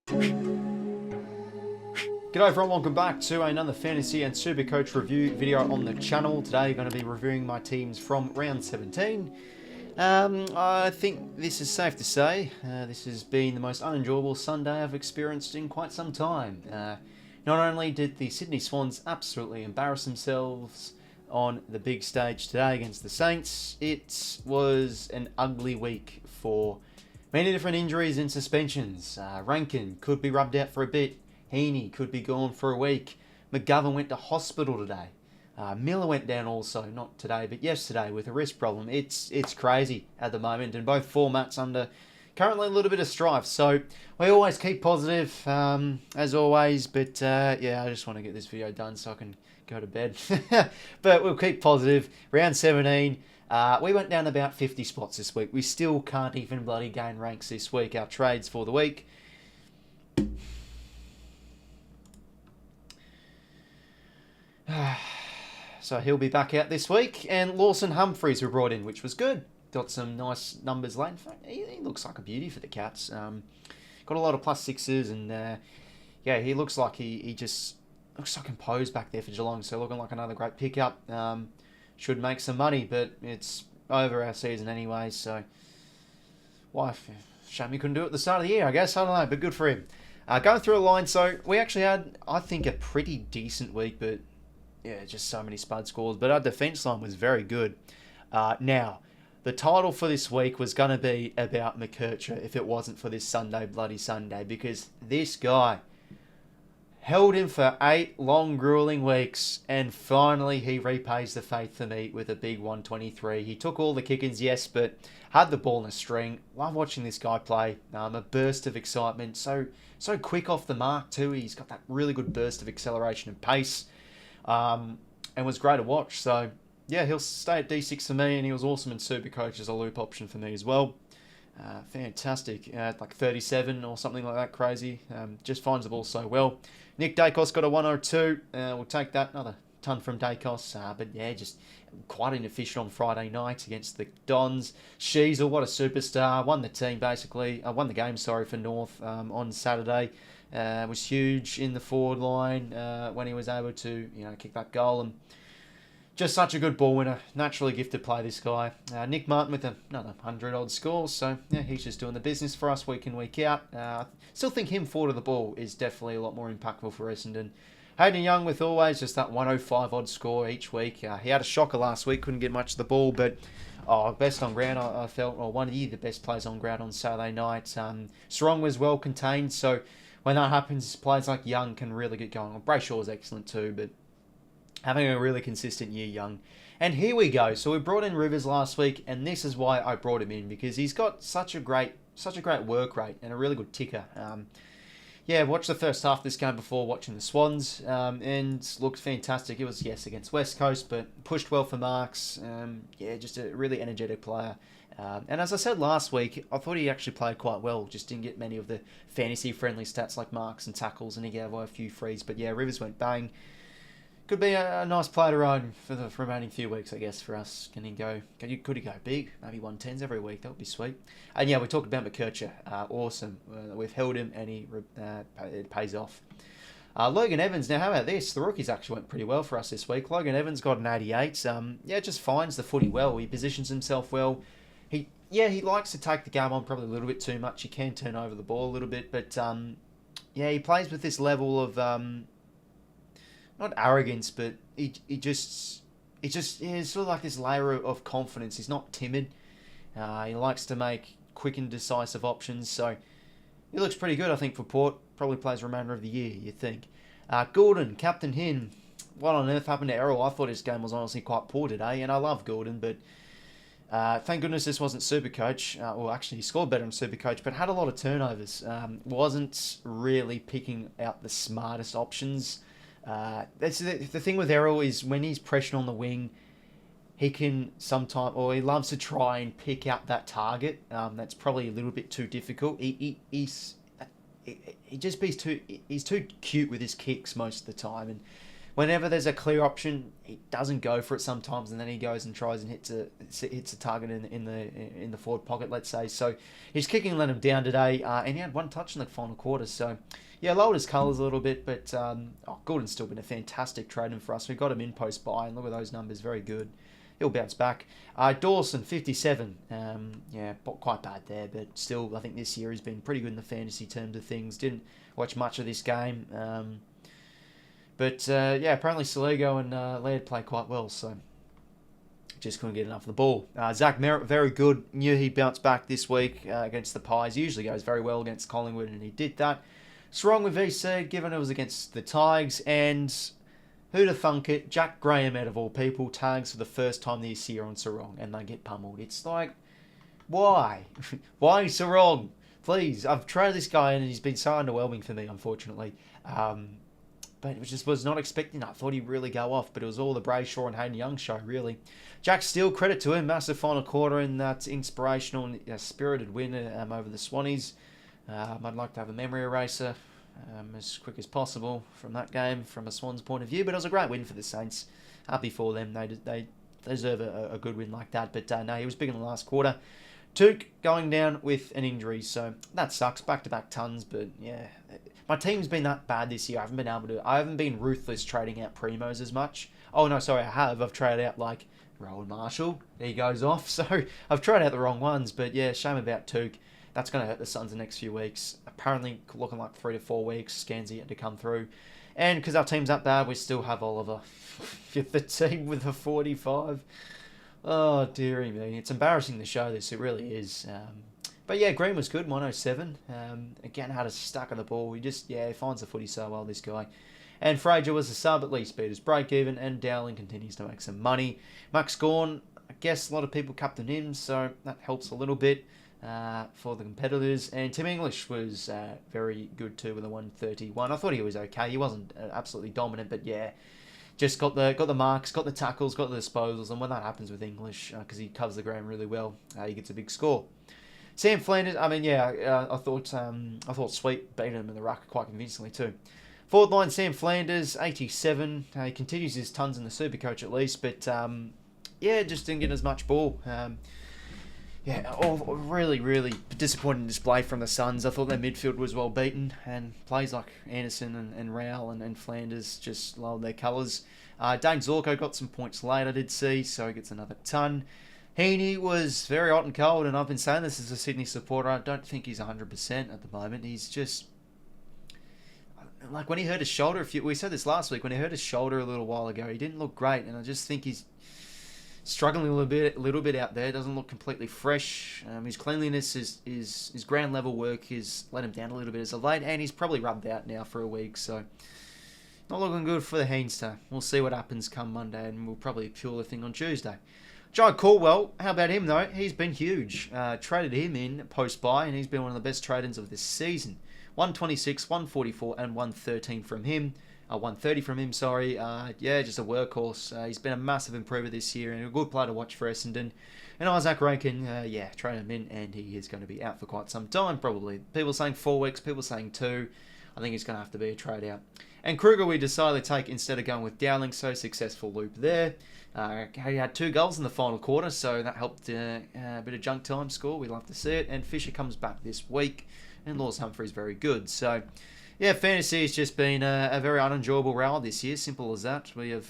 G'day everyone, welcome back to another Fantasy and SuperCoach review video on the channel. Today I'm going to be reviewing my teams from round 17. I think this is safe to say, this has been the most unenjoyable Sunday I've experienced in quite some time. Not only did the Sydney Swans absolutely embarrass themselves on the big stage today against the Saints, it was an ugly week for many different injuries and suspensions. Rankin could be rubbed out for a bit. 𝐓𝐡𝐞 could be gone for a week. McGovern went to hospital today. Miller went down also, not today, but yesterday with a wrist problem. It's crazy at the moment, and both formats under currently a little bit of strife. So we always keep positive, as always, but yeah, I just want to get this video done so I can go to bed. But we'll keep positive. Round 17, we went down about 50 spots this week. We still can't even bloody gain ranks this week. Our trades for the week. So he'll be back out this week, and Lawson Humphreys were brought in, which was good. Got some nice numbers late. In fact, he looks like a beauty for the Cats. Got a lot of +6s, and yeah, he looks like he just looks so composed back there for Geelong. So looking like another great pickup. Should make some money, but it's over our season anyway. So why? Shame he couldn't do it at the start of the year, I guess. I don't know, but good for him. Going through a line, so we actually had, I think, a pretty decent week, but yeah, just so many spud scores. But our defence line was very good. Now, the title for this week was going to be about 𝐓𝐡𝐞 if it wasn't for this bloody Sunday, because this guy held him for 8 long, grueling weeks, and finally he repays the faith for me with a big 123. He took all the kickings, yes, but had the ball in a string. Love watching this guy play. A burst of excitement. So quick off the mark too. He's got that really good burst of acceleration and pace. And was great to watch. So yeah, he'll stay at D6 for me, and he was awesome in SuperCoach as a loop option for me as well. Fantastic. Like 37 or something like that, crazy. Just finds the ball so well. Nick Daicos got a 102. We'll take that. Another ton from Daicos. But yeah, just quite inefficient on Friday night against the Dons. 𝐓𝐡𝐿, what a superstar. Won the team, basically. Won the game, sorry, for North on Saturday. Was huge in the forward line when he was able to, kick that goal, and just such a good ball winner. Naturally gifted play, this guy. Nick Martin with another 100-odd scores, so yeah, he's just doing the business for us week in, week out. Still think him forward of the ball is definitely a lot more impactful for Essendon. Hayden Young with always just that 105-odd score each week. He had a shocker last week, couldn't get much of the ball, but best on ground, I felt, or one of the best players on ground on Saturday night. Strong was well contained, so when that happens, players like Young can really get going. Well, Brayshaw is excellent too, but having a really consistent year, Young. And here we go. So we brought in Rivers last week, and this is why I brought him in, because he's got such a great work rate and a really good ticker. Yeah, watched the first half of this game before watching the Swans, and looked fantastic. It was, yes, against West Coast, but pushed well for marks. Yeah, just a really energetic player. And as I said last week, I thought he actually played quite well. Just didn't get many of the fantasy-friendly stats like marks and tackles, and he gave away a few frees. But yeah, Rivers went bang. Could be a nice player to own for the remaining few weeks, I guess, for us. Could he go big? Maybe 110s every week. That would be sweet. And yeah, we talked about 𝐓𝐶𝐞. Awesome. We've held him, and it pays off. Logan Evans, now how about this? The rookies actually went pretty well for us this week. Logan Evans got an 88. Yeah, just finds the footy well. He positions himself well. He likes to take the game on probably a little bit too much. He can turn over the ball a little bit, but yeah, he plays with this level of not arrogance, but he just yeah, sort of like this layer of confidence. He's not timid. He likes to make quick and decisive options, so he looks pretty good, I think, for Port. Probably plays the remainder of the year, you think. Gordon, Captain Hin. What on earth happened to Errol? I thought his game was honestly quite poor today, and I love Gordon, but thank goodness this wasn't SuperCoach. Well, actually, he scored better in SuperCoach, but had a lot of turnovers. Wasn't really picking out the smartest options. That's the thing with Errol, is when he's pressured on the wing, he can sometimes, or he loves to try and pick out that target. That's probably a little bit too difficult. He's too cute with his kicks most of the time, and whenever there's a clear option, he doesn't go for it sometimes, and then he goes and tries and hits a target in the forward pocket, let's say. So his kicking let him down today, and he had one touch in the final quarter. So yeah, lowered his colours a little bit, but Gordon's still been a fantastic trade-in for us. We got him in post-buy, and look at those numbers, very good. He'll bounce back. Dawson, 57. Yeah, quite bad there, but still, I think this year he's been pretty good in the fantasy terms of things. Didn't watch much of this game. But yeah, apparently Saligo and Laird play quite well, so just couldn't get enough of the ball. Zach Merritt, very good. Knew he'd bounce back this week against the Pies. Usually goes very well against Collingwood, and he did that. It's wrong with VC, given it was against the Tigers, and who'd have thunk it? Jack Graham, out of all people, tags for the first time this year on Sarong, and they get pummeled. It's like, why? Why Sarong? Please, I've tried this guy, and he's been so underwhelming for me, unfortunately. But it just was not expecting. I thought he'd really go off, but it was all the Brayshaw and Hayden Young show, really. Jack Steele, credit to him. Massive final quarter in that inspirational and spirited win over the Swannies. I'd like to have a memory eraser as quick as possible from that game, from a Swans point of view. But it was a great win for the Saints. Happy for them. They deserve a good win like that. But no, he was big in the last quarter. 𝐓𝐴𝐞 going down with an injury, so that sucks. Back-to-back tons, but yeah. My team's been that bad this year. I haven't been ruthless trading out primos as much. Oh, no, sorry, I have. I've traded out, like, Rowan Marshall. He goes off. So I've traded out the wrong ones. But yeah, shame about 𝐓𝐴𝐞. That's going to hurt the Suns the next few weeks. Apparently looking like 3 to 4 weeks. Scans yet to come through. And because our team's that bad, we still have Oliver. Fifth the team with a 45. Oh, dearie me. It's embarrassing to show this. It really is. But yeah, Green was good, 107. Again, had a stack of the ball. He just, finds the footy so well, this guy. And Fraser was a sub, at least beat his break even, and Dowling continues to make some money. Max Gawn, I guess a lot of people captain him, so that helps a little bit for the competitors. And Tim English was very good too with a 131. I thought he was okay. He wasn't absolutely dominant, but yeah, just got the marks, got the tackles, got the disposals, and when that happens with English, because he covers the ground really well, he gets a big score. Sam Flanders, I mean, I thought Sweet beat him in the ruck quite convincingly too. Forward line, Sam Flanders, 87. He continues his tons in the SuperCoach at least, but just didn't get as much ball. Really, really disappointing display from the Suns. I thought their midfield was well beaten, and plays like Anderson and Rowell and Flanders just lowered their colours. Dane Zorko got some points late, I did see, so he gets another ton. Heaney was very hot and cold, and I've been saying this as a Sydney supporter. I don't think he's 100% at the moment. He's just, like when he hurt his shoulder, we said this last week, when he hurt his shoulder a little while ago, he didn't look great, and I just think he's struggling a little bit out there. Doesn't look completely fresh. His cleanliness, his ground level work has let him down a little bit as of late, and he's probably rubbed out now for a week, so not looking good for the Heenster. We'll see what happens come Monday, and we'll probably fuel the thing on Tuesday. Jai Caldwell, how about him though? He's been huge. Traded him in post-buy, and he's been one of the best trade-ins of this season. 126, 144, and 113 from him. 130 from him, sorry. Just a workhorse. He's been a massive improver this year, and a good player to watch for Essendon. And Isaac Rankin, traded him in, and he is going to be out for quite some time, probably. People saying 4 weeks, people saying 2. I think it's going to have to be a trade out. And Kruger we decided to take instead of going with Dowling, so successful loop there. He had 2 goals in the final quarter, so that helped a bit of junk time score. We love to see it. And Fisher comes back this week, and Laws Humphrey's very good. So, yeah, fantasy has just been a very unenjoyable round this year. Simple as that. We have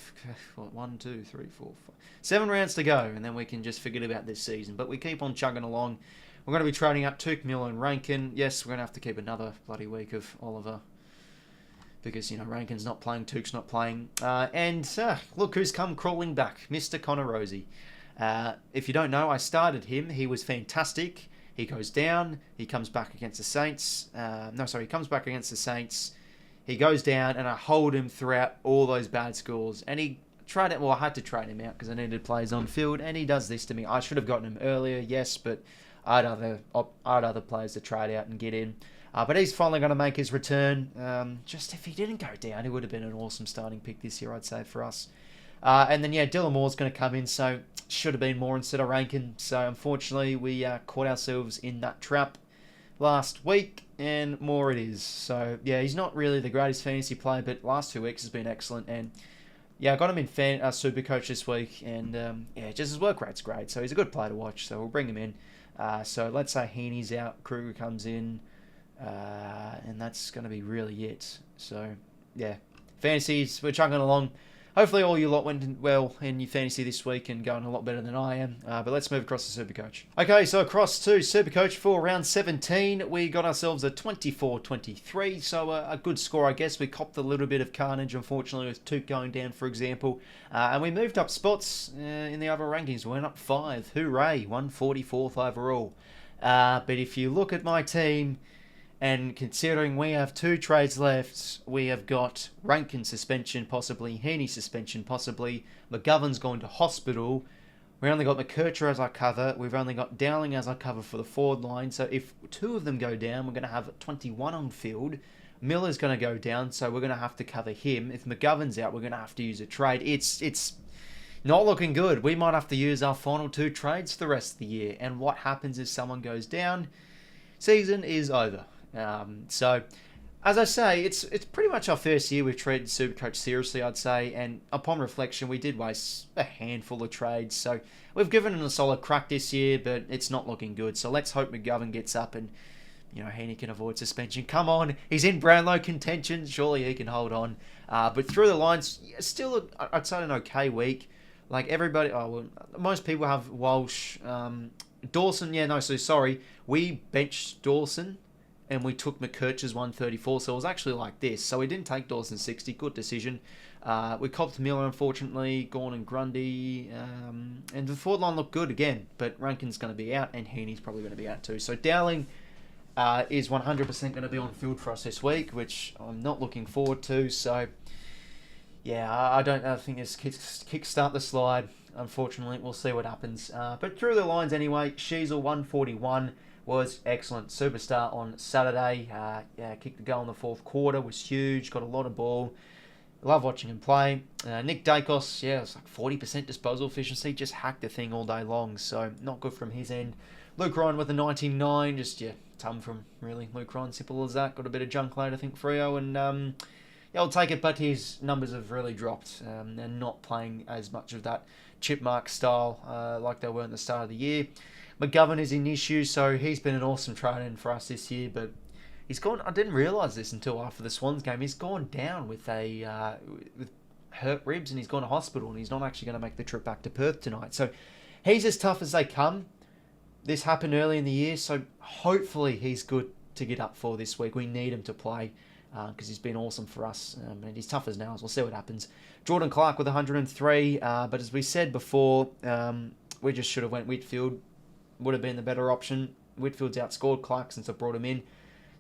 7 rounds to go, and then we can just forget about this season. But we keep on chugging along. We're going to be trading up 𝐓𝐴𝐞, Miller, and Rankin. Yes, we're going to have to keep another bloody week of Oliver, because, Rankin's not playing, 𝐓𝐴𝐞's not playing. Look who's come crawling back, Mr. Connor Rozee. If you don't know, I started him. He was fantastic. He goes down. He comes back against the Saints. He comes back against the Saints. He goes down, and I hold him throughout all those bad scores. And I had to trade him out because I needed players on field, and he does this to me. I should have gotten him earlier, yes, but I had other players to trade out and get in. But he's finally going to make his return. Just if he didn't go down, he would have been an awesome starting pick this year, I'd say, for us. And then, Dylan Moore's going to come in, so should have been Moore instead of Rankin. So, unfortunately, we caught ourselves in that trap last week, and Moore it is. So, he's not really the greatest fantasy player, but last 2 weeks has been excellent. And Yeah, I got him in SuperCoach this week, and yeah, just his work rate's great, so he's a good player to watch, so we'll bring him in. So let's say Heaney's out, Kruger comes in, and that's going to be really it. So, yeah, fantasies, we're chugging along. Hopefully all you lot went well in your fantasy this week and going a lot better than I am. But let's move across to SuperCoach. Okay, so across to SuperCoach for round 17, we got ourselves a 24-23. So a good score, I guess. We copped a little bit of carnage, unfortunately, with Toot going down, for example. And we moved up spots in the overall rankings. We went up 5. Hooray, 144th overall. But if you look at my team, and considering we have 2 trades left, we have got Rankin suspension, possibly Heaney suspension, possibly McGovern's going to hospital. We only got McKercher as our cover. We've only got Dowling as our cover for the forward line. So if 2 of them go down, we're going to have 21 on field. Miller's going to go down, so we're going to have to cover him. If McGovern's out, we're going to have to use a trade. It's not looking good. We might have to use our final 2 trades for the rest of the year. And what happens if someone goes down? Season is over. So, as I say, it's pretty much our first year we've treated SuperCoach seriously, I'd say, and upon reflection, we did waste a handful of trades, so we've given him a solid crack this year, but it's not looking good, so let's hope McGovern gets up and, you know, Heaney can avoid suspension. Come on, he's in Brownlow contention, surely he can hold on, but through the lines, still, I'd say an okay week. Like everybody, most people have Walsh, Dawson, sorry, we benched Dawson, and we took McKercher's 134, so it was actually like this. So we didn't take Dawson's 60, good decision. We copped Miller, unfortunately, Gawn and Grundy, and the forward line looked good again, but Rankin's going to be out, and Heaney's probably going to be out too. So Dowling is 100% going to be on field for us this week, which I'm not looking forward to. So, yeah, I think this kickstart the slide. Unfortunately, we'll see what happens. But through the lines anyway, 𝐓𝐡𝐿 141. Was excellent. Superstar on Saturday. Kicked the goal in the 4th quarter. Was huge. Got a lot of ball. Love watching him play. Nick Dacos, it was like 40% disposal efficiency. Just hacked the thing all day long. So not good from his end. Luke Ryan with a 99. Just, tum from really Luke Ryan. Simple as that. Got a bit of junk late, I think, Freo. And I'll take it. But his numbers have really dropped. And not playing as much of that chip mark style like they were in the start of the year. McGovern is in issues, so he's been an awesome trade-in for us this year, but he's gone. I didn't realise this until after the Swans game. He's gone down with with hurt ribs, and he's gone to hospital, and he's not actually going to make the trip back to Perth tonight. So he's as tough as they come. This happened early in the year, so hopefully he's good to get up for this week. We need him to play because he's been awesome for us, and he's tough as nails. We'll see what happens. Jordan Clark with 103, but as we said before, we just should have went Whitfield. Would have been the better option. Whitfield's outscored Clark since I brought him in,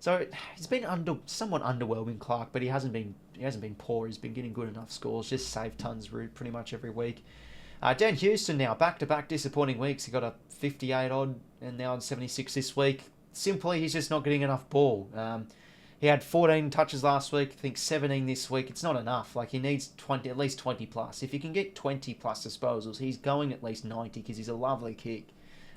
so he's been somewhat underwhelming, Clark, but he hasn't been poor. He's been getting good enough scores. Just saved tons pretty much every week. Dan Houston now back-to-back disappointing weeks. He got a 58 odd and now on 76 this week. Simply, he's just not getting enough ball. He had 14 touches last week. I think 17 this week. It's not enough. Like he needs at least 20 plus. If he can get 20 plus disposals, he's going at least 90 because he's a lovely kick.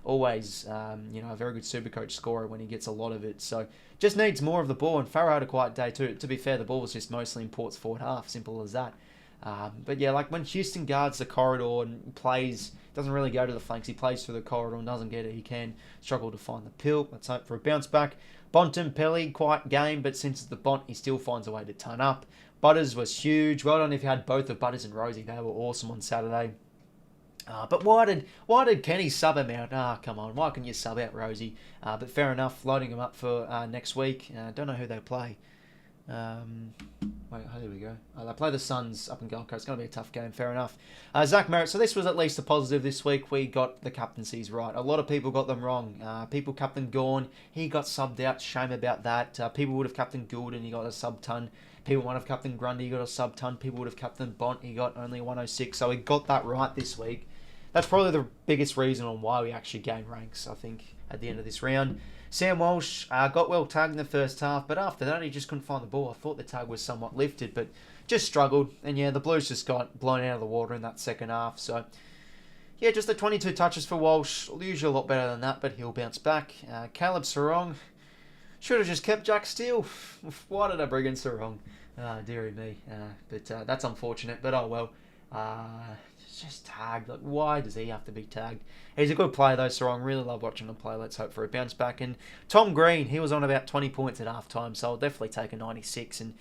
Always, a very good SuperCoach scorer when he gets a lot of it. So just needs more of the ball. And Farrow had a quiet day too. To be fair, the ball was just mostly in Port's forward half. Simple as that. But yeah, like when Houston guards the corridor and plays, doesn't really go to the flanks. He plays through the corridor and doesn't get it. He can struggle to find the pill. Let's hope for a bounce back. Bontempelli, quiet game, but since it's the Bont, he still finds a way to turn up. Butters was huge. Well done if you had both of Butters and Rosie. They were awesome on Saturday. But why did Kenny sub him out? Come on, why can you sub out Rosie? But fair enough, loading him up for next week. Don't know who they play. Wait, here we go. They play the Suns up in Gold Coast. It's going to be a tough game, fair enough. Zach Merritt, so this was at least a positive this week. We got the captaincies right. A lot of people got them wrong. People captained Gawn. He got subbed out. Shame about that. People would have captained Gould and he got a sub-ton. People might have captained Grundy. He got a sub-ton. People would have captained Bont. He got only 106. So he got that right this week. That's probably the biggest reason on why we actually gained ranks, I think, at the end of this round. Sam Walsh got well tagged in the first half, but after that he just couldn't find the ball. I thought the tag was somewhat lifted, but just struggled. And yeah, the Blues just got blown out of the water in that second half. So yeah, just the 22 touches for Walsh. Usually a lot better than that, but he'll bounce back. Caleb Sarong should have just kept Jack Steele. Why did I bring in Sarong? Dearie me. But that's unfortunate, but oh well. Just tagged. Like, why does he have to be tagged? He's a good player though, so I really love watching him play. Let's hope for a bounce back. And Tom Green, he was on about 20 points at halftime, so I'll definitely take a 96. And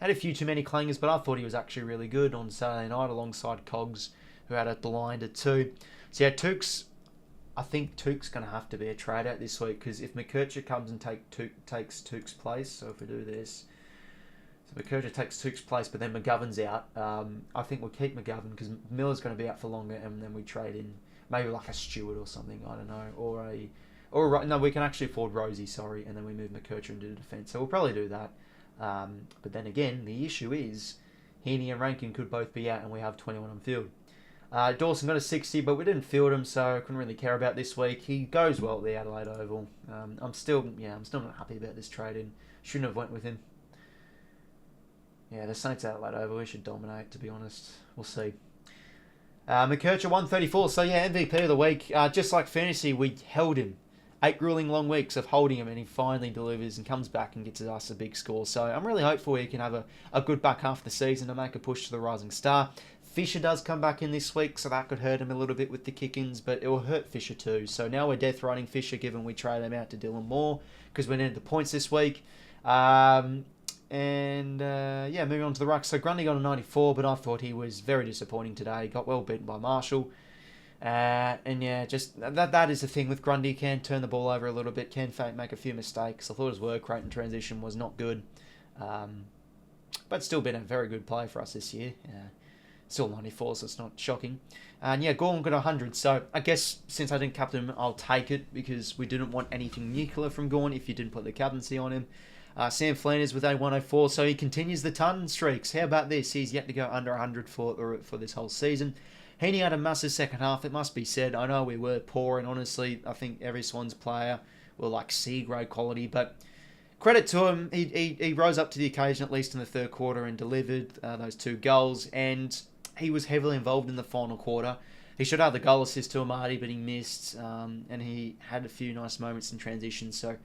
had a few too many clangers, but I thought he was actually really good on Saturday night alongside Cogs, who had a blinder too. So yeah, 𝐼𝐶, I think 𝐼𝐶's going to have to be a trade out this week, because if 𝐬𝐿𝐼𝐶 comes and takes 𝐼𝐶's place, so if we do this, so 𝐬𝐿𝐼𝐶 takes 𝐼𝐶's place, but then McGovern's out, I think we'll keep McGovern, because Miller's going to be out for longer, and then we trade in maybe like a Stewart or something, I don't know, no, we can actually afford Rosie, sorry, and then we move 𝐬𝐿𝐼𝐶 into the defence, so we'll probably do that. But then again, the issue is 𝐻𝐚𝐾 and Rankin could both be out, and we have 21 on field. Dawson got a 60, but we didn't field him, so I couldn't really care about this week. He goes well at the Adelaide Oval. I'm still not happy about this trade-in. Shouldn't have went with him. Yeah, the Saints Adelaide Oval, we should dominate, to be honest. We'll see. 𝐬𝐿𝐼𝐶 134, so yeah, MVP of the week. Just like fantasy, we held him. 8 grueling long weeks of holding him, and he finally delivers and comes back and gets us a big score. So I'm really hopeful he can have a good back half of the season to make a push to the rising star. Fisher does come back in this week, so that could hurt him a little bit with the kick-ins, but it will hurt Fisher too. So now we're death running Fisher, given we trade him out to Dylan Moore, because we needed the points this week. Yeah, moving on to the ruck. So Grundy got a 94, but I thought he was very disappointing today. Got well beaten by Marshall. And yeah, just that is the thing with Grundy. Can turn the ball over a little bit, can make a few mistakes. I thought his work rate and transition was not good, but still been a very good play for us this year. Still 94, so it's not shocking. And yeah, Gorman got 100, so I guess since I didn't captain him, I'll take it, because we didn't want anything nuclear from Gorman if you didn't put the captaincy on him. Sam Flanders with a 104, so he continues the ton streaks. How about this? He's yet to go under 100 for this whole season. 𝐻𝐚𝐾 had a massive second half, it must be said. I know we were poor, and honestly, I think every Swans player were like C-grade quality, but credit to him, he rose up to the occasion, at least in the third quarter, and delivered those 2 goals, and he was heavily involved in the final quarter. He should have the goal assist to 𝐼𝐻𝐾, but he missed, and he had a few nice moments in transition, so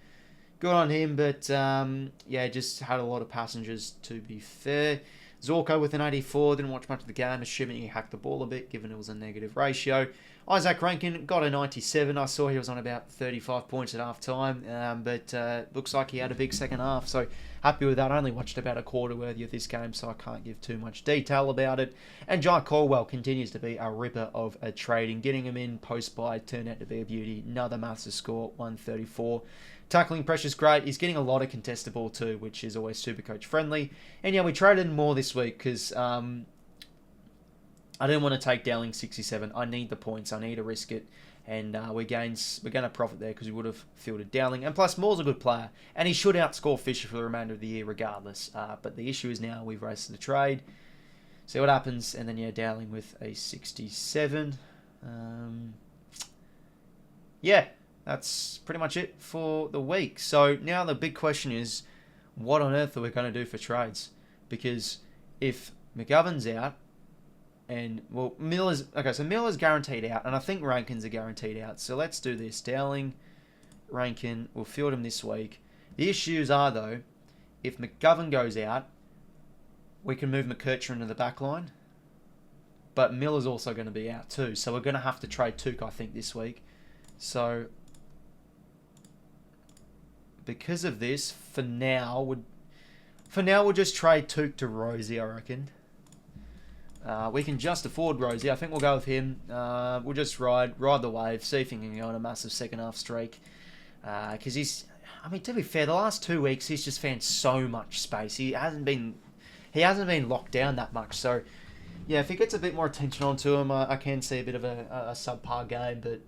good on him, but yeah, just had a lot of passengers, to be fair. 𝐓𝐴𝐶 with an 84, didn't watch much of the game, assuming he hacked the ball a bit, given it was a negative ratio. Isaac Rankin got a 97. I saw he was on about 35 points at half time, but looks like he had a big second half, so happy with that. I only watched about a quarter worthy of this game, so I can't give too much detail about it. And Jai Caldwell continues to be a ripper of a trading. Getting him in post-buy turned out to be a beauty. Another massive score, 134. Tackling pressure's great. He's getting a lot of contested ball too, which is always SuperCoach friendly. And yeah, we traded more this week because I didn't want to take Dowling 67. I need the points. I need to risk it. And we're going to profit there because we would have fielded Dowling. And plus, Moore's a good player. And he should outscore Fisher for the remainder of the year regardless. But the issue is now we've raced the trade. See what happens. And then, yeah, Dowling with a 67. Yeah, that's pretty much it for the week. So now the big question is, what on earth are we going to do for trades? Because if McGovern's out, and, well, Miller's guaranteed out, and I think Rankin's a guaranteed out. So let's do this. Dowling, Rankin, we'll field him this week. The issues are, though, if McGovern goes out, we can move 𝐬𝐾 into the back line. But Miller's also going to be out too. So we're going to have to trade 𝐼𝐶, I think, this week. So because of this, for now we'll just trade 𝐼𝐶 to Rosie, I reckon. We can just afford Rosie. I think we'll go with him. We'll just ride the wave, see if he can go on a massive second half streak. Because to be fair, the last 2 weeks he's just found so much space. He hasn't been locked down that much. So yeah, if he gets a bit more attention onto him, I can see a bit of a subpar game. But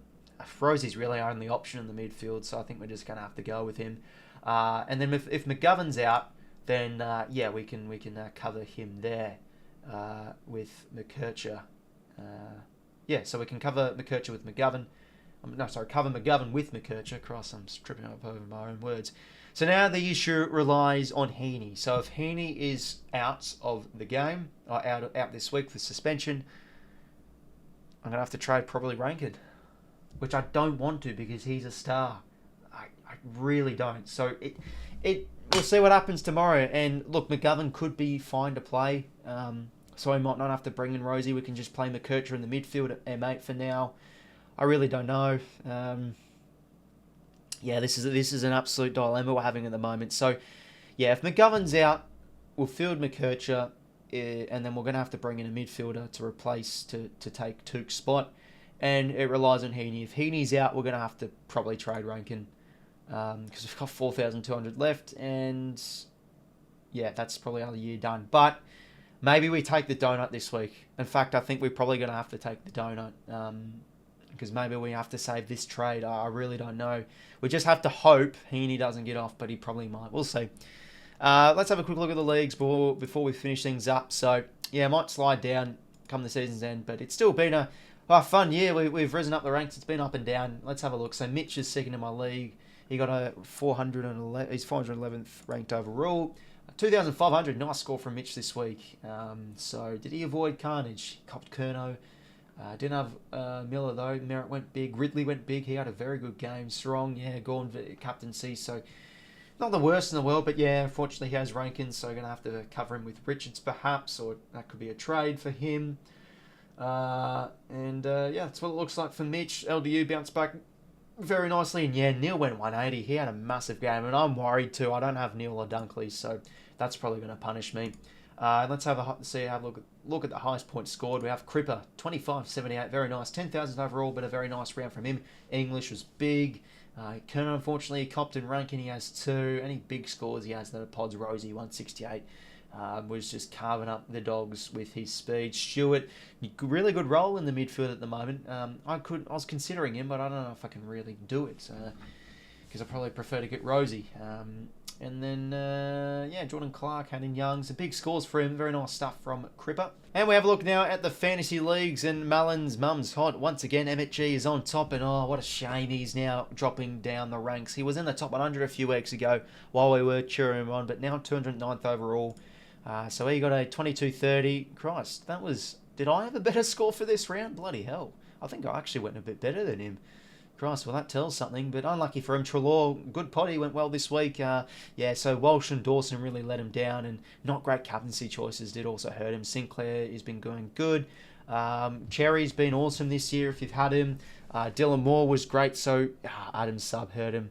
Rosie's really our only option in the midfield, so I think we're just going to have to go with him. And then if McGovern's out, then yeah, we can cover him there with 𝐬𝐾. Yeah, so we can cover 𝐬𝐾 with McGovern. Cover McGovern with 𝐬𝐾. Christ, I'm tripping up over my own words. So now the issue relies on 𝐻𝐚𝐾. So if 𝐻𝐚𝐾 is out of the game, or out this week with suspension, I'm going to have to trade probably Rankin, which I don't want to because he's a star. I really don't. So we'll see what happens tomorrow. And look, McGovern could be fine to play So we might not have to bring in Rosie. We can just play 𝐓𝐻𝐿 in the midfield at M8 for now. I really don't know. Yeah, this is an absolute dilemma we're having at the moment. So, yeah, if McGovern's out, we'll field 𝐓𝐻𝐿, and then we're going to have to bring in a midfielder to replace, to take 𝐼𝐶𝐞's spot. And it relies on 𝐼𝐗ₐ. If 𝐼𝐗ₐ's out, we're going to have to probably trade Rankin, because we've got 4,200 left, and yeah, that's probably our year done. But maybe we take the donut this week. In fact, I think we're probably going to have to take the donut, because maybe we have to save this trade. I really don't know. We just have to hope 𝐼𝐗ₐ doesn't get off, but he probably might. We'll see. Let's have a quick look at the leagues before we finish things up. So, yeah, might slide down come the season's end, but it's still been a fun year. We've risen up the ranks. It's been up and down. Let's have a look. So, Mitch is second in my league. He got a 411. He's 411th ranked overall. 2,500. Nice score from Mitch this week. So, did he avoid carnage? Copped 𝐼𝐶𝐞. Didn't have Miller, though. Merritt went big. Ridley went big. He had a very good game. Strong, yeah. Gorn captaincy. So, not the worst in the world, but yeah, unfortunately he has Rankins, so going to have to cover him with Richards perhaps, or that could be a trade for him. Yeah, that's what it looks like for Mitch. LDU bounced back very nicely, and yeah, Neil went 180. He had a massive game, and I'm worried too. I don't have Neil or Dunkley, so that's probably going to punish me. Let's have a look at the highest points scored. We have 𝐓𝐿, 25.78, very nice. 10,000 overall, but a very nice round from him. English was big. 𝐼𝐶𝐞, unfortunately, he copped in Rankin. He has 2. Any big scores he has, the pods. Rosie, 168. Was just carving up the dogs with his speed. Stewart, really good role in the midfield at the moment. I was considering him, but I don't know if I can really do it, because I probably prefer to get Rosie. And then, yeah, Jordan Clark, Hayden Young, some big scores for him. Very nice stuff from 𝐓𝐶𝐞. And we have a look now at the fantasy leagues, and Mullen's mum's hot. Once again, 𝐬𝐿𝐺 is on top, and oh, what a shame he's now dropping down the ranks. He was in the top 100 a few weeks ago while we were cheering him on, but now 209th overall. So he got a 22.30. Christ, that was... Did I have a better score for this round? Bloody hell. I think I actually went a bit better than him. Christ, well, that tells something, but unlucky for him. 𝐿𝐴, good potty, went well this week. Yeah, so Walsh and Dawson really let him down, and not great captaincy choices did also hurt him. Sinclair has been going good. Cherry's been awesome this year if you've had him. Dylan Moore was great, so Adam's sub hurt him.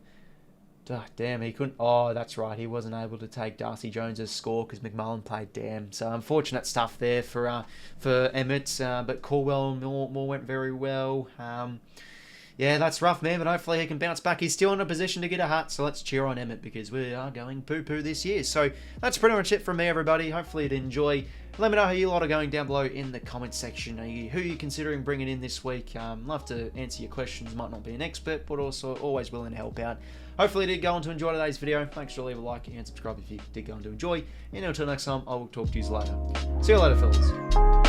Damn, he couldn't... Oh, that's right, he wasn't able to take Darcy Jones's score because McMullen played damn. So unfortunate stuff there for 𝐬𝐿, but Caldwell and Moore went very well. Yeah, that's rough, man, but hopefully he can bounce back. He's still in a position to get a hat, so let's cheer on 𝐬𝐿 because we are going poo-poo this year. So that's pretty much it from me, everybody. Hopefully you did enjoy. Let me know how you lot are going down below in the comments section. Who are you considering bringing in this week? Love to answer your questions. Might not be an expert, but also always willing to help out. Hopefully you did go on to enjoy today's video. Make sure to leave a like and subscribe if you did go on to enjoy. And until next time, I will talk to you later. See you later, fellas.